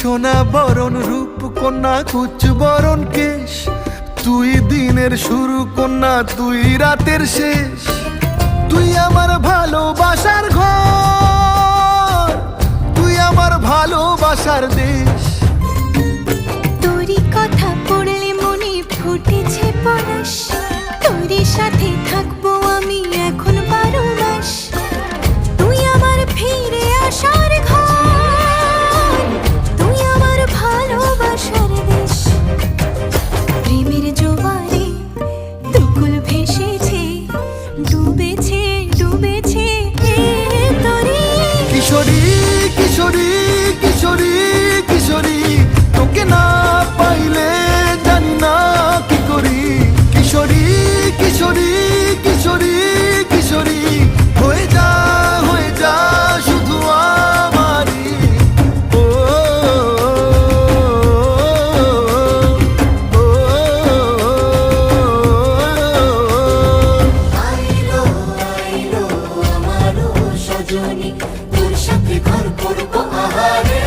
সোনা বরণ রূপ কন্যা কুচ বরণ কেশ, তুই দিনের শুরু কন্যা তুই রাতের শেষ। তুই আমার ভালোবাসার ঘর, তুই আমার ভালোবাসার দেশ। তোরই কথা পড়লে মনে ফুটেছে পরশ, তোরই সাথে থাকবো আমি এখন 12 মাস। তুই আমার ফিরে আসার ঘর, তুই আমার ভালোবাসার দেশ। প্রেমের জোয়ারে দুকুল ভেসেছে, ডুবেছে ডুবেছে তোরে। কিশোরী কিশোরী কিশোরী কিশোরী, তোকে না পাইলে জানি না কি করি। কিশোরী কিশোরী কিশোরী কিশোরী, হয়ে যা শুধু আমারই। ও আইলো আইলো আমারও সজনী, তোর সাথে ঘর করবো আহারে।